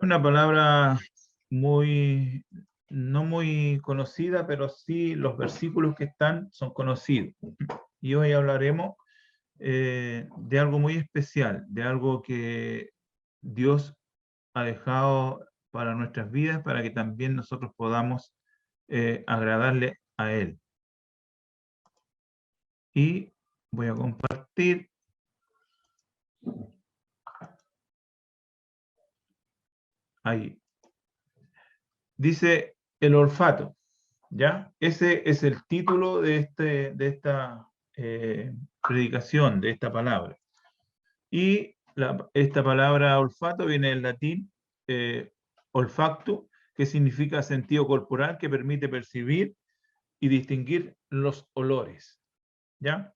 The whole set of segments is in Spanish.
Una palabra muy, no muy conocida, pero sí los versículos que están son conocidos. Y hoy hablaremos de algo muy especial, de algo que Dios ha dejado para nuestras vidas, para que también nosotros podamos agradarle a Él. Y voy a compartir. Ahí. Dice el olfato, ¿ya? Ese es el título de esta predicación, de esta palabra. Y esta palabra olfato viene del latín olfacto, que significa sentido corporal que permite percibir y distinguir los olores, ¿ya?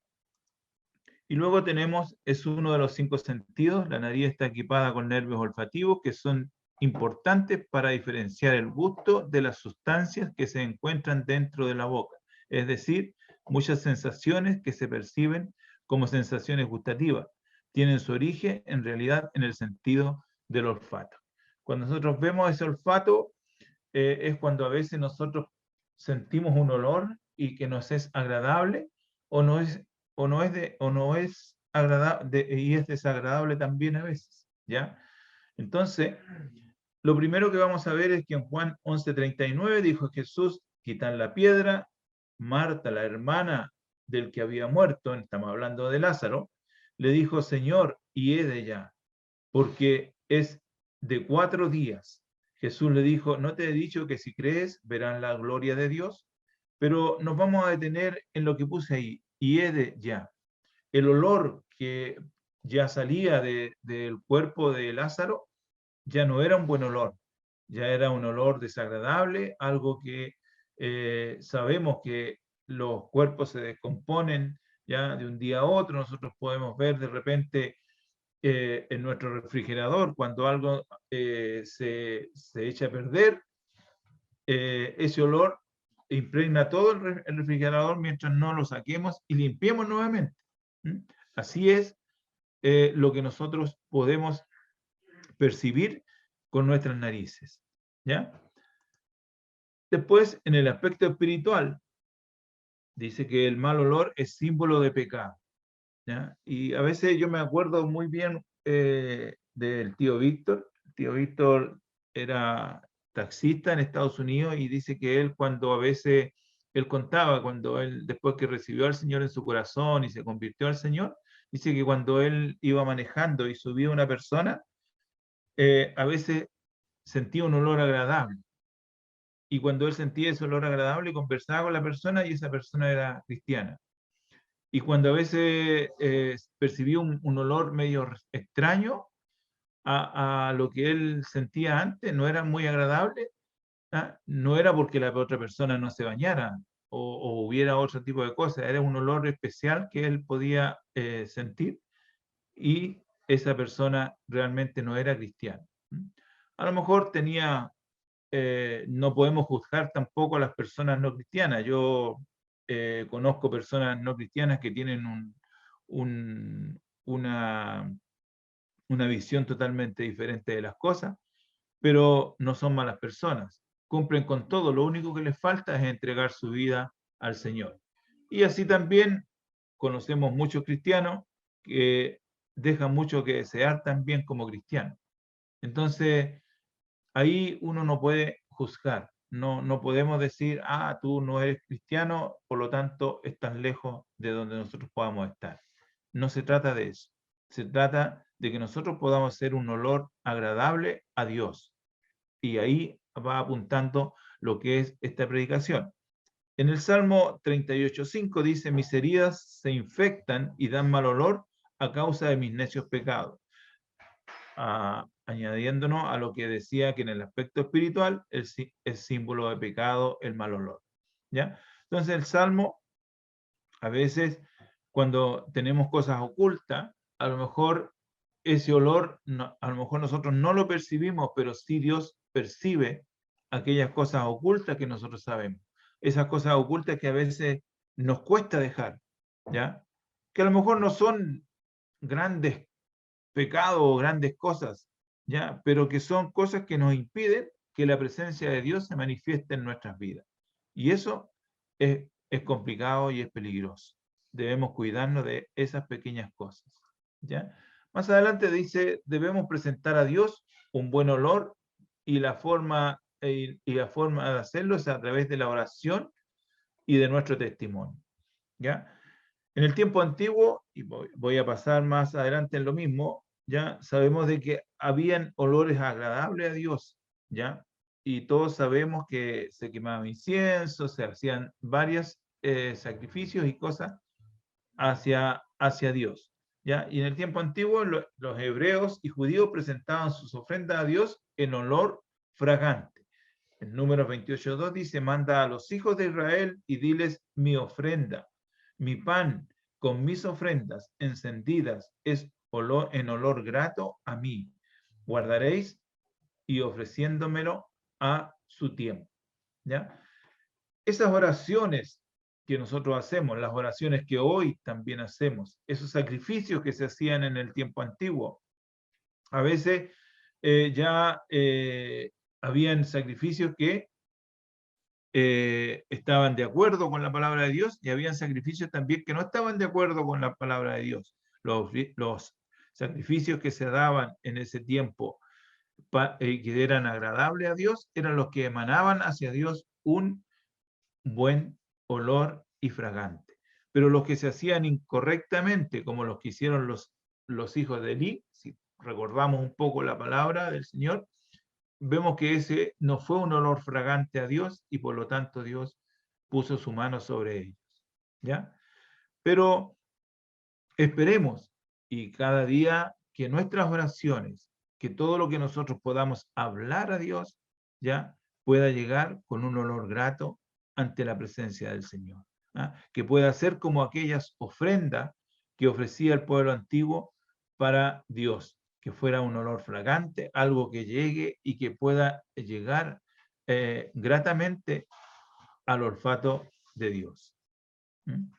Y luego tenemos, es uno de los 5 sentidos, la nariz está equipada con nervios olfativos que son importantes para diferenciar el gusto de las sustancias que se encuentran dentro de la boca. Es decir, muchas sensaciones que se perciben como sensaciones gustativas tienen su origen en realidad en el sentido del olfato. Cuando nosotros vemos ese olfato, es cuando a veces nosotros sentimos un olor y que nos es agradable o no es agradable y es desagradable también a veces, ¿ya? Entonces, lo primero que vamos a ver es que en Juan 11:39 dijo Jesús, quitan la piedra. Marta, la hermana del que había muerto, estamos hablando de Lázaro, le dijo, Señor, y de ya, porque es de 4 días. Jesús le dijo, ¿no te he dicho que si crees verán la gloria de Dios? Pero nos vamos a detener en lo que puse ahí, y de ya. El olor que ya salía del cuerpo de Lázaro ya no era un buen olor, ya era un olor desagradable, algo que sabemos que los cuerpos se descomponen ya de un día a otro. Nosotros podemos ver de repente en nuestro refrigerador cuando algo se echa a perder, ese olor impregna todo el refrigerador mientras no lo saquemos y limpiemos nuevamente. ¿Mm? Así es lo que nosotros podemos percibir con nuestras narices, ¿ya? Después, en el aspecto espiritual, dice que el mal olor es símbolo de pecado, ¿ya? Y a veces yo me acuerdo muy bien del tío Víctor. El tío Víctor era taxista en Estados Unidos y dice que él cuando a veces, él contaba, cuando él, después que recibió al Señor en su corazón y se convirtió al Señor, dice que cuando él iba manejando y subía una persona, a veces sentía un olor agradable. Y cuando él sentía ese olor agradable, conversaba con la persona y esa persona era cristiana. Y cuando a veces percibía un olor medio extraño a lo que él sentía antes, no era muy agradable, no era porque la otra persona no se bañara o hubiera otro tipo de cosas, era un olor especial que él podía sentir y esa persona realmente no era cristiana. A lo mejor tenía no podemos juzgar tampoco a las personas no cristianas. Yo conozco personas no cristianas que tienen un, una visión totalmente diferente de las cosas, pero no son malas personas. Cumplen con todo, lo único que les falta es entregar su vida al Señor. Y así también conocemos muchos cristianos que dejan mucho que desear también como cristianos. Entonces, ahí uno no puede juzgar, no podemos decir, tú no eres cristiano, por lo tanto estás lejos de donde nosotros podamos estar. No se trata de eso, se trata de que nosotros podamos hacer un olor agradable a Dios. Y ahí va apuntando lo que es esta predicación. En el Salmo 38:5 dice, mis heridas se infectan y dan mal olor a causa de mis necios pecados. Añadiéndonos a lo que decía que en el aspecto espiritual es símbolo de pecado el mal olor. ¿Ya? Entonces el Salmo, a veces cuando tenemos cosas ocultas, a lo mejor ese olor, a lo mejor nosotros no lo percibimos, pero sí Dios percibe aquellas cosas ocultas que nosotros sabemos. Esas cosas ocultas que a veces nos cuesta dejar, ¿ya? Que a lo mejor no son grandes pecados o grandes cosas, ¿ya? Pero que son cosas que nos impiden que la presencia de Dios se manifieste en nuestras vidas. Y eso es complicado y es peligroso. Debemos cuidarnos de esas pequeñas cosas, ¿ya? Más adelante dice, debemos presentar a Dios un buen olor y la forma de hacerlo es a través de la oración y de nuestro testimonio, ¿ya? En el tiempo antiguo, y voy a pasar más adelante en lo mismo, ya sabemos de que habían olores agradables a Dios, ¿ya? Y todos sabemos que se quemaba incienso, se hacían varios sacrificios y cosas hacia Dios, ¿ya? Y en el tiempo antiguo los hebreos y judíos presentaban sus ofrendas a Dios en olor fragante. En Números 28:2 dice, manda a los hijos de Israel y diles mi ofrenda, mi pan con mis ofrendas encendidas es en olor grato a mí. Guardaréis y ofreciéndomelo a su tiempo. ¿Ya? Esas oraciones que nosotros hacemos, las oraciones que hoy también hacemos, esos sacrificios que se hacían en el tiempo antiguo, a veces ya habían sacrificios que estaban de acuerdo con la palabra de Dios y habían sacrificios también que no estaban de acuerdo con la palabra de Dios. Los sacrificios que se daban en ese tiempo que eran agradables a Dios eran los que emanaban hacia Dios un buen olor y fragante. Pero los que se hacían incorrectamente, como los que hicieron los hijos de Elí, si recordamos un poco la palabra del Señor, vemos que ese no fue un olor fragante a Dios y por lo tanto Dios puso su mano sobre ellos. ¿Ya? Pero esperemos y cada día que nuestras oraciones, que todo lo que nosotros podamos hablar a Dios, ya pueda llegar con un olor grato ante la presencia del Señor. ¿Ah? Que pueda ser como aquellas ofrendas que ofrecía el pueblo antiguo para Dios, que fuera un olor fragante, algo que llegue y que pueda llegar gratamente al olfato de Dios. ¿Mm?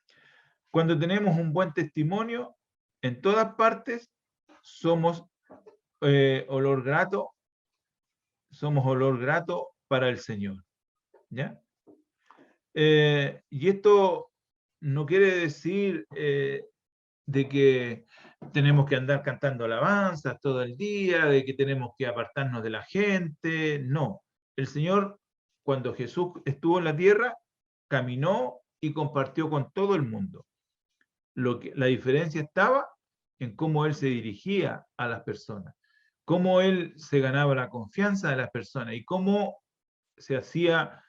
Cuando tenemos un buen testimonio, en todas partes somos olor grato, somos olor grato para el Señor. ¿Ya? Y esto no quiere decir de que tenemos que andar cantando alabanzas todo el día, de que tenemos que apartarnos de la gente. No. El Señor, cuando Jesús estuvo en la tierra, caminó y compartió con todo el mundo. La diferencia estaba en cómo Él se dirigía a las personas, cómo Él se ganaba la confianza de las personas y cómo se hacía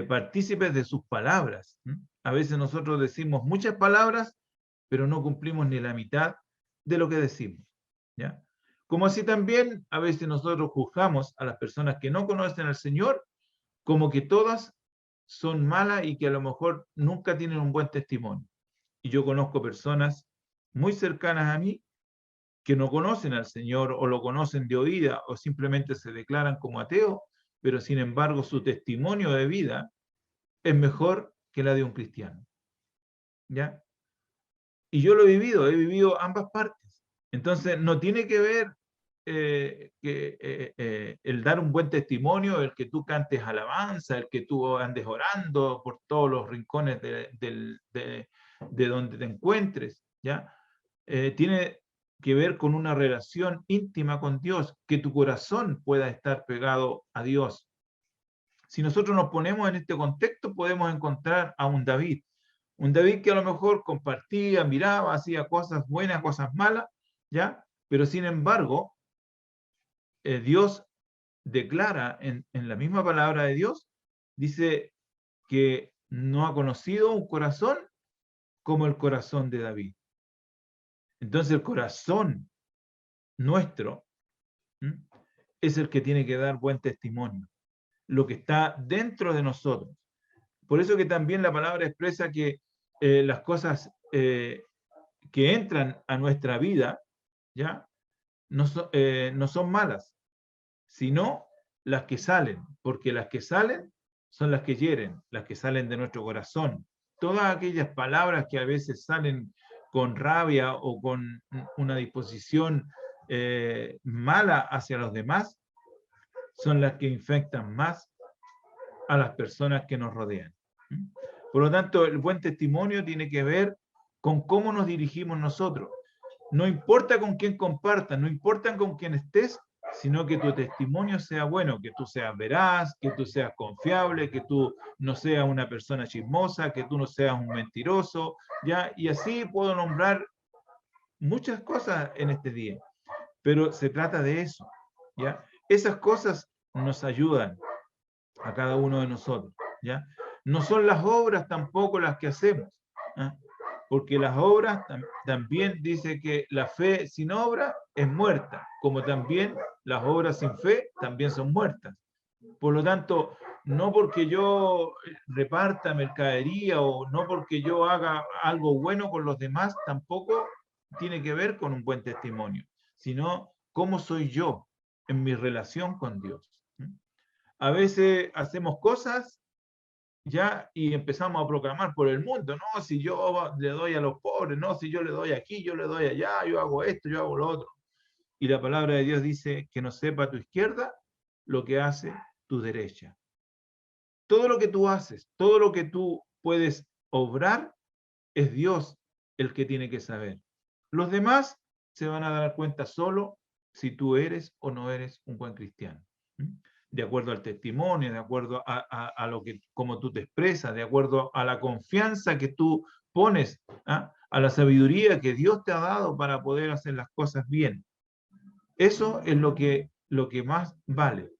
partícipes de sus palabras. A veces nosotros decimos muchas palabras, pero no cumplimos ni la mitad de lo que decimos. ¿Ya? Como así también a veces nosotros juzgamos a las personas que no conocen al Señor como que todas son malas y que a lo mejor nunca tienen un buen testimonio. Y yo conozco personas muy cercanas a mí que no conocen al Señor o lo conocen de oída o simplemente se declaran como ateos, pero sin embargo su testimonio de vida es mejor que la de un cristiano. ¿Ya? Y yo lo he vivido ambas partes. Entonces, no tiene que ver el dar un buen testimonio, el que tú cantes alabanza, el que tú andes orando por todos los rincones de donde te encuentres, ¿ya? Tiene que ver con una relación íntima con Dios, que tu corazón pueda estar pegado a Dios. Si nosotros nos ponemos en este contexto, podemos encontrar a un David que a lo mejor compartía, miraba, hacía cosas buenas, cosas malas, ¿ya? Pero sin embargo, Dios declara en la misma palabra de Dios, dice que no ha conocido un corazón como el corazón de David. Entonces el corazón nuestro es el que tiene que dar buen testimonio, lo que está dentro de nosotros. Por eso que también la palabra expresa que las cosas que entran a nuestra vida, ¿ya? No son malas, sino las que salen, porque las que salen son las que hieren, las que salen de nuestro corazón. Todas aquellas palabras que a veces salen con rabia o con una disposición malas hacia los demás son las que infectan más a las personas que nos rodean. Por lo tanto, el buen testimonio tiene que ver con cómo nos dirigimos nosotros. No importa con quién compartas, no importa con quién estés, sino que tu testimonio sea bueno, que tú seas veraz, que tú seas confiable, que tú no seas una persona chismosa, que tú no seas un mentiroso, ¿ya? Y así puedo nombrar muchas cosas en este día, pero se trata de eso, ¿ya? Esas cosas nos ayudan a cada uno de nosotros, ¿ya? No son las obras tampoco las que hacemos, ¿eh? Porque las obras también dice que la fe sin obra es muerta, como también las obras sin fe también son muertas. Por lo tanto, no porque yo reparta mercadería o no porque yo haga algo bueno con los demás, tampoco tiene que ver con un buen testimonio, sino cómo soy yo en mi relación con Dios. A veces hacemos cosas ya y empezamos a proclamar por el mundo, no, si yo le doy a los pobres, no, si yo le doy aquí, yo le doy allá, yo hago esto, yo hago lo otro. Y la palabra de Dios dice que no sepa tu izquierda lo que hace tu derecha. Todo lo que tú haces, todo lo que tú puedes obrar, es Dios el que tiene que saber. Los demás se van a dar cuenta solo si tú eres o no eres un buen cristiano. De acuerdo al testimonio, de acuerdo a lo que, como tú te expresas, de acuerdo a la confianza que tú pones, a la sabiduría que Dios te ha dado para poder hacer las cosas bien. Eso es lo que más vale.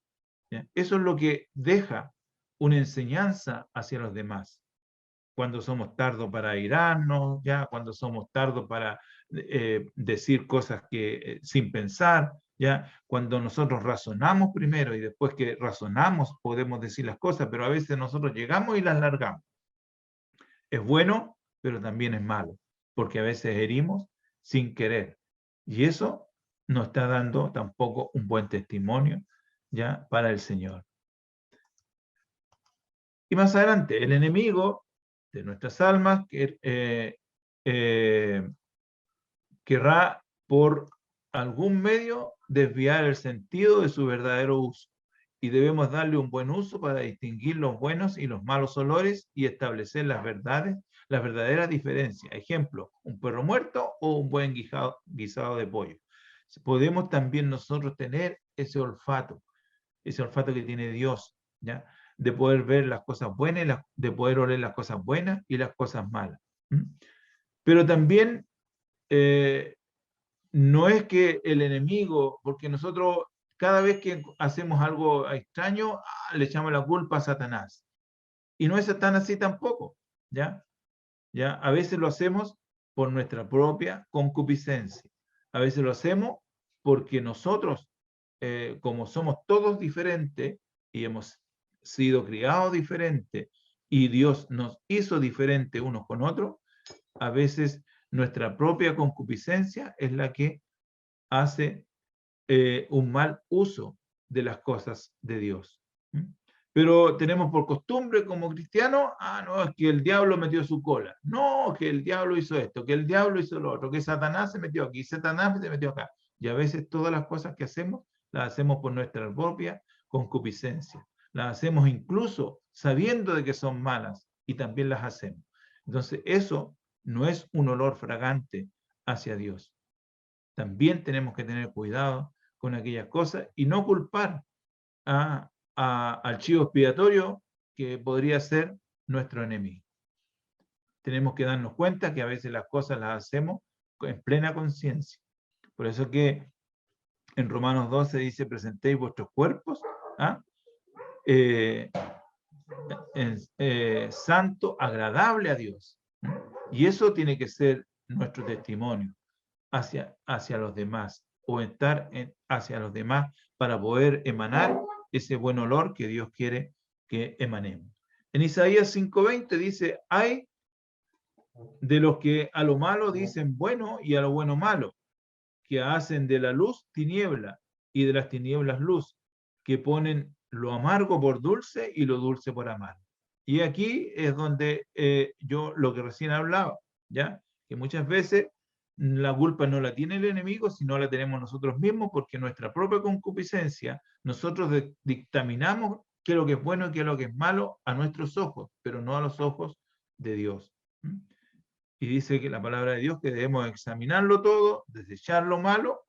¿Ya? Eso es lo que deja una enseñanza hacia los demás. Cuando somos tardos para airarnos, ya, cuando somos tardos para decir cosas que sin pensar, ya, cuando nosotros razonamos primero y después que razonamos podemos decir las cosas, pero a veces nosotros llegamos y las largamos. Es bueno, pero también es malo, porque a veces herimos sin querer. Y eso no está dando tampoco un buen testimonio ya para el Señor. Y más adelante, el enemigo de nuestras almas querrá por algún medio desviar el sentido de su verdadero uso. Y debemos darle un buen uso para distinguir los buenos y los malos olores y establecer las verdaderas diferencias. Ejemplo, un perro muerto o un buen guisado de pollo. Podemos también nosotros tener ese olfato que tiene Dios, ¿ya? De poder ver las cosas buenas, de poder oler las cosas buenas y las cosas malas. Pero también no es que el enemigo, porque nosotros cada vez que hacemos algo extraño, le echamos la culpa a Satanás. Y no es tan así tampoco, ¿ya? ¿Ya? A veces lo hacemos por nuestra propia concupiscencia. A veces lo hacemos porque nosotros, como somos todos diferentes y hemos sido criados diferentes y Dios nos hizo diferentes unos con otros, a veces nuestra propia concupiscencia es la que hace un mal uso de las cosas de Dios. Pero tenemos por costumbre como cristianos, no, es que el diablo metió su cola. No, que el diablo hizo esto, que el diablo hizo lo otro, que Satanás se metió aquí, Satanás se metió acá. Y a veces todas las cosas que hacemos, las hacemos por nuestra propia concupiscencia. Las hacemos incluso sabiendo de que son malas y también las hacemos. Entonces, eso no es un olor fragante hacia Dios. También tenemos que tener cuidado con aquellas cosas y no culpar al chivo expiatorio que podría ser nuestro enemigo. Tenemos que darnos cuenta que a veces las cosas las hacemos en plena conciencia. Por eso que en Romanos 12 dice, presentéis vuestros cuerpos santo, agradable a Dios. Y eso tiene que ser nuestro testimonio hacia los demás o estar hacia los demás para poder emanar ese buen olor que Dios quiere que emanemos. En Isaías 5:20 dice, hay de los que a lo malo dicen bueno y a lo bueno malo, que hacen de la luz tiniebla y de las tinieblas luz, que ponen lo amargo por dulce y lo dulce por amargo. Y aquí es donde yo lo que recién hablaba, ¿ya? Que muchas veces la culpa no la tiene el enemigo, sino la tenemos nosotros mismos, porque nuestra propia concupiscencia, nosotros dictaminamos qué es lo que es bueno y qué es lo que es malo a nuestros ojos, pero no a los ojos de Dios. Y dice que la palabra de Dios que debemos examinarlo todo, desechar lo malo,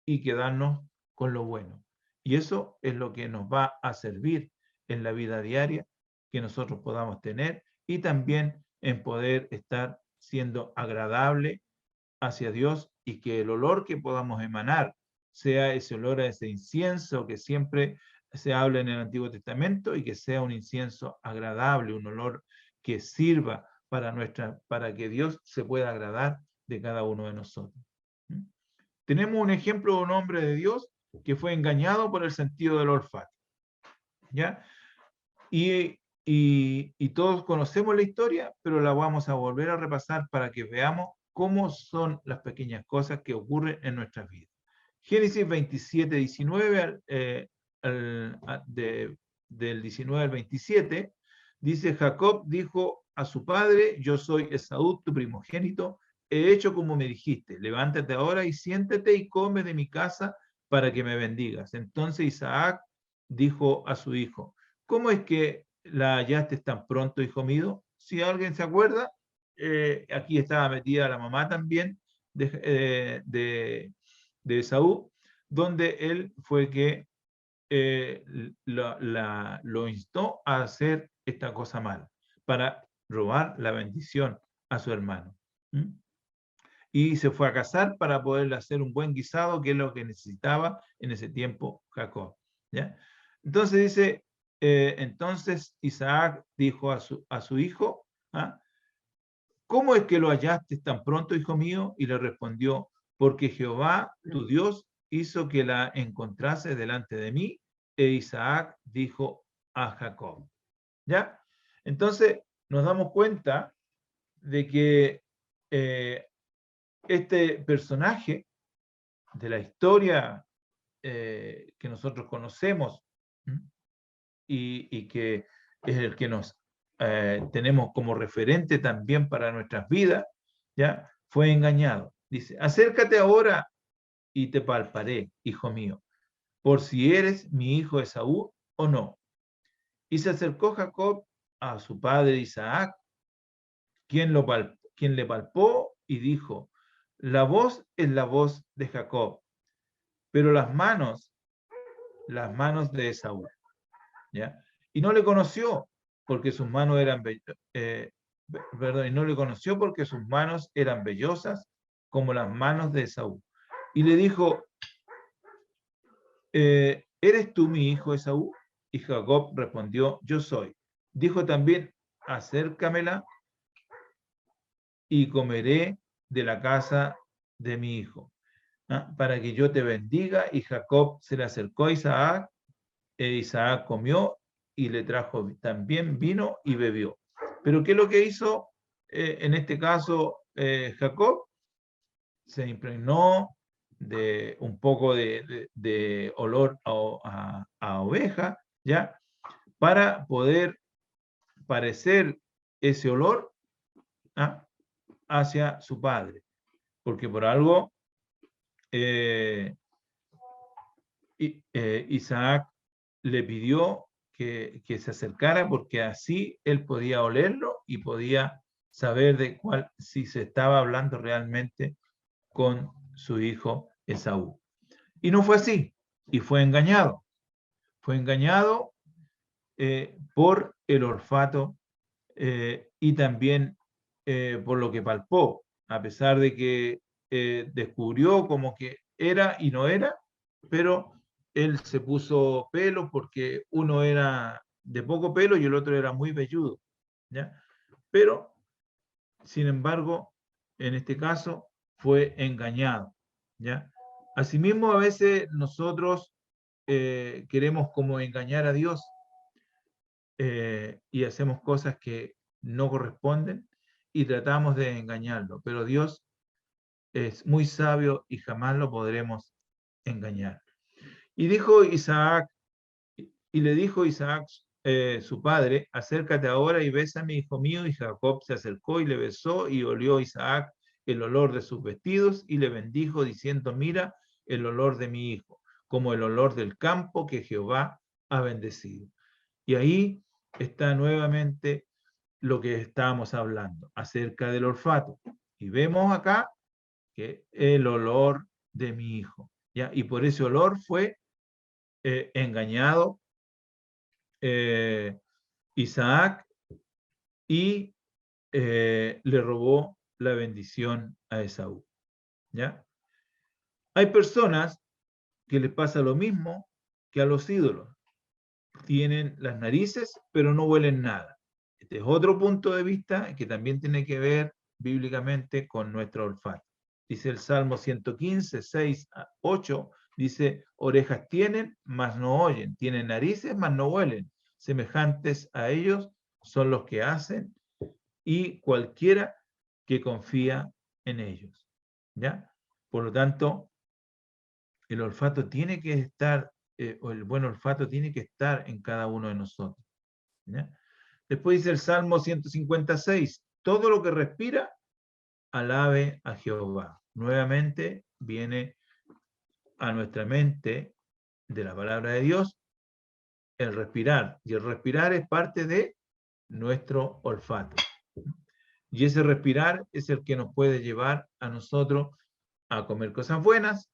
y quedarnos con lo bueno. Y eso es lo que nos va a servir en la vida diaria que nosotros podamos tener, y también en poder estar siendo agradable hacia Dios, y que el olor que podamos emanar sea ese olor a ese incienso que siempre se habla en el Antiguo Testamento, y que sea un incienso agradable, un olor que sirva para que Dios se pueda agradar de cada uno de nosotros. Tenemos un ejemplo de un hombre de Dios que fue engañado por el sentido del olfato, ¿ya? Y todos conocemos la historia, pero la vamos a volver a repasar para que veamos cómo son las pequeñas cosas que ocurren en nuestras vidas. Génesis 27, 19, del 19 al 27, dice: Jacob dijo a su padre: yo soy Esaú, tu primogénito, he hecho como me dijiste, levántate ahora y siéntate y come de mi casa para que me bendigas. Entonces Isaac dijo a su hijo: ¿cómo es que la hallaste tan pronto, hijo mío? Si alguien se acuerda, aquí estaba metida la mamá también de Esaú, donde él fue que lo instó a hacer esta cosa mala, para robar la bendición a su hermano. Y se fue a cazar para poderle hacer un buen guisado, que es lo que necesitaba en ese tiempo Jacob. ¿Ya? Entonces dice, entonces Isaac dijo a su hijo: ¿cómo es que lo hallaste tan pronto, hijo mío? Y le respondió: porque Jehová, tu Dios, hizo que la encontrase delante de mí. E Isaac dijo a Jacob. ¿Ya? Entonces nos damos cuenta de que este personaje de la historia que nosotros conocemos, y que es el que nos tenemos como referente también para nuestras vidas, ¿ya? Fue engañado. Dice: acércate ahora y te palparé, hijo mío, por si eres mi hijo Esaú o no. Y se acercó Jacob a su padre Isaac, quien le palpó y dijo: la voz es la voz de Jacob, pero las manos de Esaú. ¿Ya? Y no le conoció porque sus manos eran y no le conoció porque sus manos eran vellosas como las manos de Esaú. Y le dijo: ¿eres tú mi hijo Esaú? Y Jacob respondió: yo soy. Dijo también: acércamela y comeré de la casa de mi hijo, para que yo te bendiga. Y Jacob se le acercó a Isaac, e Isaac comió y le trajo también vino y bebió. Pero ¿qué es lo que hizo en este caso Jacob? Se impregnó de un poco de olor a oveja, ¿ya? Para poder parecer ese olor hacia su padre. Porque por algo Isaac le pidió que se acercara, porque así él podía olerlo y podía saber si se estaba hablando realmente con su hijo Esaú. Y no fue así, y fue engañado. Fue engañado por el olfato y también por lo que palpó, a pesar de que descubrió como que era y no era, pero él se puso pelo porque uno era de poco pelo y el otro era muy velludo, ¿ya? Pero, sin embargo, en este caso fue engañado, ¿ya? Asimismo, a veces nosotros queremos como engañar a Dios y hacemos cosas que no corresponden y tratamos de engañarlo, pero Dios es muy sabio y jamás lo podremos engañar. Y dijo Isaac, y le dijo Isaac, su padre: acércate ahora y bésame, hijo mío. Y Jacob se acercó y le besó, y olió Isaac el olor de sus vestidos y le bendijo diciendo, mira el olor de mi hijo, como el olor del campo que Jehová ha bendecido. Y ahí está nuevamente lo que estábamos hablando acerca del olfato. Y vemos acá que el olor de mi hijo, ¿ya? Y por ese olor fue engañado Isaac y le robó la bendición a Esaú, ¿ya? Hay personas que les pasa lo mismo que a los ídolos. Tienen las narices, pero no huelen nada. Este es otro punto de vista que también tiene que ver bíblicamente con nuestro olfato. Dice el Salmo 115, 6 a 8, dice, orejas tienen, mas no oyen, tienen narices, mas no huelen. Semejantes a ellos son los que hacen y cualquiera que confía en ellos. ¿Ya? Por lo tanto, el olfato tiene que estar, o el buen olfato tiene que estar en cada uno de nosotros. ¿Ya? Después dice el Salmo 156, todo lo que respira, alabe a Jehová. Nuevamente viene a nuestra mente de la palabra de Dios el respirar. Y el respirar es parte de nuestro olfato. Y ese respirar es el que nos puede llevar a nosotros a comer cosas buenas,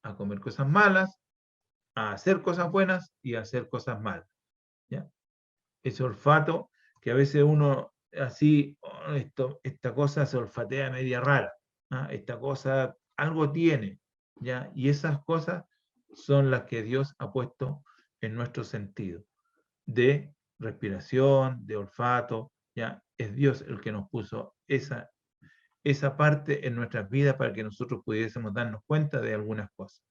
a comer cosas malas, a hacer cosas buenas y a hacer cosas malas. ¿Ya? Ese olfato que a veces uno así, oh, esta cosa se olfatea media rara, ¿ah? Esta cosa algo tiene, ¿ya? Y esas cosas son las que Dios ha puesto en nuestro sentido de respiración, de olfato, ¿ya? Es Dios el que nos puso esa parte en nuestras vidas para que nosotros pudiésemos darnos cuenta de algunas cosas.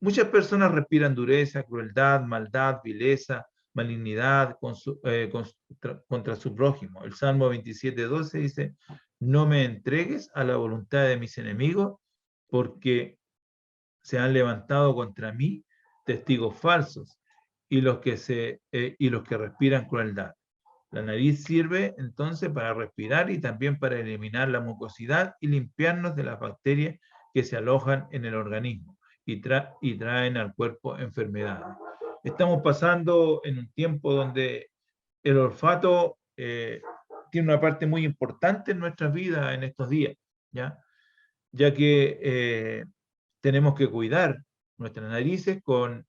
Muchas personas respiran dureza, crueldad, maldad, vileza, malignidad contra su prójimo. El Salmo 27:12 dice, no me entregues a la voluntad de mis enemigos, porque se han levantado contra mí testigos falsos y los que respiran crueldad. La nariz sirve entonces para respirar y también para eliminar la mucosidad y limpiarnos de las bacterias que se alojan en el organismo y traen al cuerpo enfermedades. Estamos pasando en un tiempo donde el olfato tiene una parte muy importante en nuestras vidas en estos días, ya que tenemos que cuidar nuestras narices con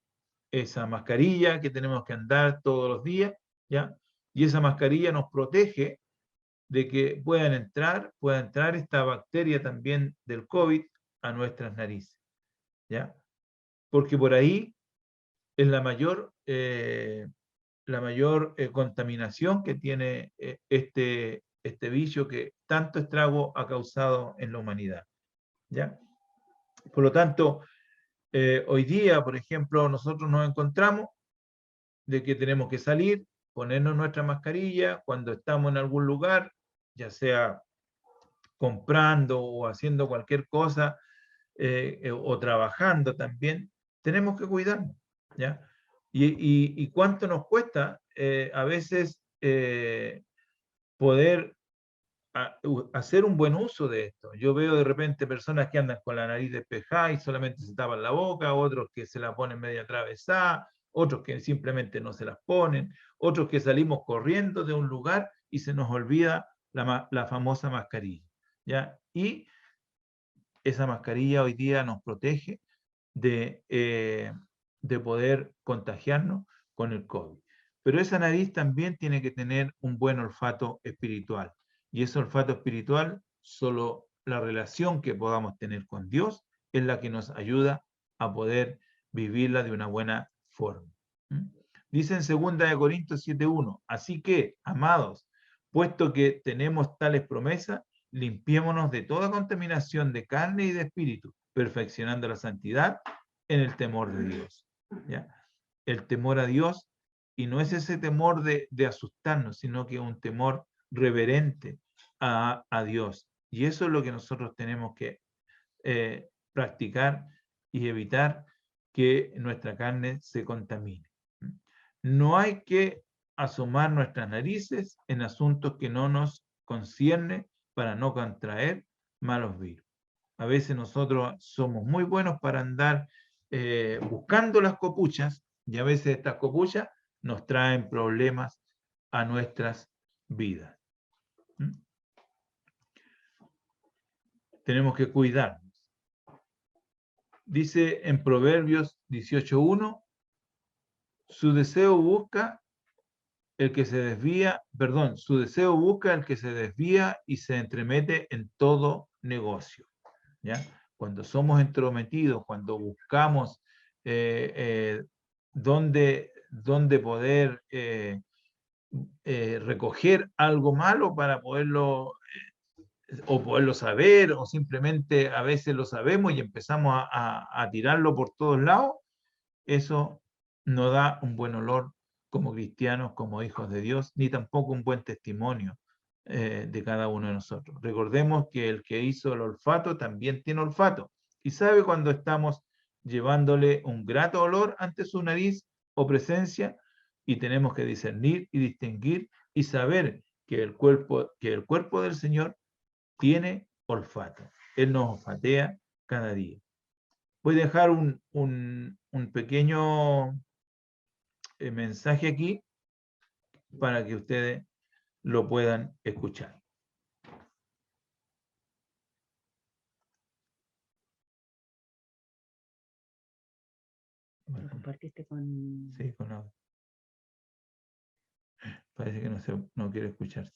esa mascarilla que tenemos que andar todos los días, ¿ya? Y esa mascarilla nos protege de que pueda entrar esta bacteria también del COVID a nuestras narices, ¿ya? Porque por ahí es la mayor contaminación que tiene este bicho que tanto estrago ha causado en la humanidad, ¿ya? Por lo tanto, hoy día, por ejemplo, nosotros nos encontramos de que tenemos que salir, ponernos nuestra mascarilla cuando estamos en algún lugar, ya sea comprando o haciendo cualquier cosa o trabajando también, tenemos que cuidarnos, ¿ya? Y cuánto nos cuesta a veces poder hacer un buen uso de esto. Yo veo de repente personas que andan con la nariz despejada y solamente se tapan la boca, otros que se la ponen media atravesada, otros que simplemente no se las ponen, otros que salimos corriendo de un lugar y se nos olvida la famosa mascarilla, ¿ya? Y esa mascarilla hoy día nos protege de poder contagiarnos con el COVID. Pero esa nariz también tiene que tener un buen olfato espiritual. Y ese olfato espiritual, solo la relación que podamos tener con Dios es la que nos ayuda a poder vivirla de una buena forma. Dice en 2 Corintios 7:1, así que, amados, puesto que tenemos tales promesas, limpiémonos de toda contaminación de carne y de espíritu, perfeccionando la santidad en el temor de Dios. ¿Ya? El temor a Dios, y no es ese temor de asustarnos, sino que es un temor reverente a Dios. Y eso es lo que nosotros tenemos que practicar y evitar que nuestra carne se contamine. No hay que asomar nuestras narices en asuntos que no nos conciernen para no contraer malos virus. A veces nosotros somos muy buenos para andar buscando las copuchas, y a veces estas copuchas nos traen problemas a nuestras vidas. Tenemos que cuidarnos. Dice en Proverbios 18:1, su deseo busca el que se desvía, perdón, su deseo busca el que se desvía y se entremete en todo negocio. ¿Ya? Cuando somos entrometidos, cuando buscamos dónde poder recoger algo malo para poderlo o poderlo saber, o simplemente a veces lo sabemos y empezamos a tirarlo por todos lados, eso no da un buen olor como cristianos, como hijos de Dios, ni tampoco un buen testimonio de cada uno de nosotros. Recordemos que el que hizo el olfato también tiene olfato y sabe cuando estamos llevándole un grato olor ante su nariz o presencia, y tenemos que discernir y distinguir y saber que el cuerpo del Señor tiene olfato. Él nos olfatea cada día. Voy a dejar un pequeño mensaje aquí para que ustedes lo puedan escuchar. ¿Lo compartiste con...? Sí, con audio. Parece que no quiere escucharse.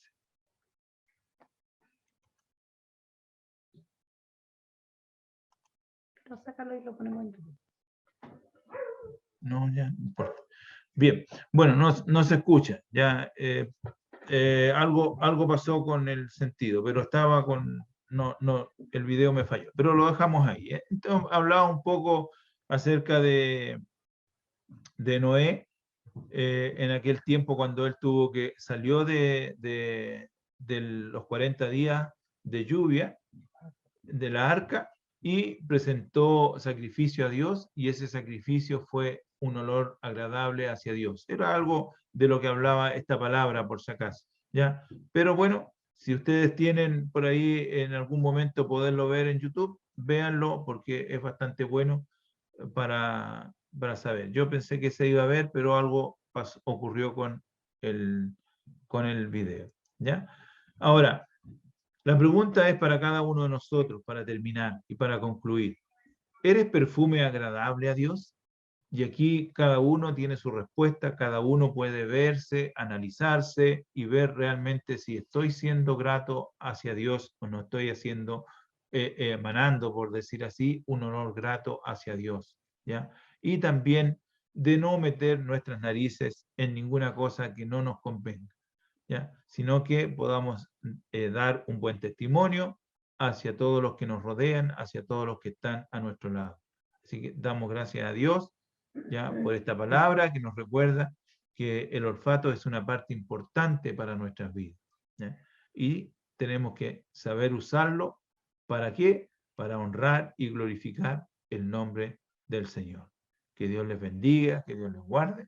Pero sácalo y lo ponemos en YouTube. No, ya, no importa. Bien, bueno, no se escucha. Ya algo pasó con el sentido, pero estaba con... No, el video me falló, pero lo dejamos ahí. Entonces, hablaba un poco acerca de Noé, en aquel tiempo cuando él salió de los 40 días de lluvia de la arca y presentó sacrificio a Dios, y ese sacrificio fue un olor agradable hacia Dios. Era algo de lo que hablaba esta palabra, por si acaso, ¿ya? Pero bueno, si ustedes tienen por ahí en algún momento poderlo ver en YouTube, véanlo porque es bastante bueno para saber. Yo pensé que se iba a ver, pero algo ocurrió con el video, ¿ya? Ahora, la pregunta es para cada uno de nosotros, para terminar y para concluir. ¿Eres perfume agradable a Dios? Y aquí cada uno tiene su respuesta, cada uno puede verse, analizarse y ver realmente si estoy siendo grato hacia Dios o no estoy emanando, por decir así, un olor grato hacia Dios, ¿ya? Y también de no meter nuestras narices en ninguna cosa que no nos convenga, ¿ya? Sino que podamos dar un buen testimonio hacia todos los que nos rodean, hacia todos los que están a nuestro lado. Así que damos gracias a Dios, ¿ya?, por esta palabra que nos recuerda que el olfato es una parte importante para nuestras vidas, ¿ya? Y tenemos que saber usarlo. ¿Para qué? Para honrar y glorificar el nombre del Señor. Que Dios les bendiga, que Dios les guarde.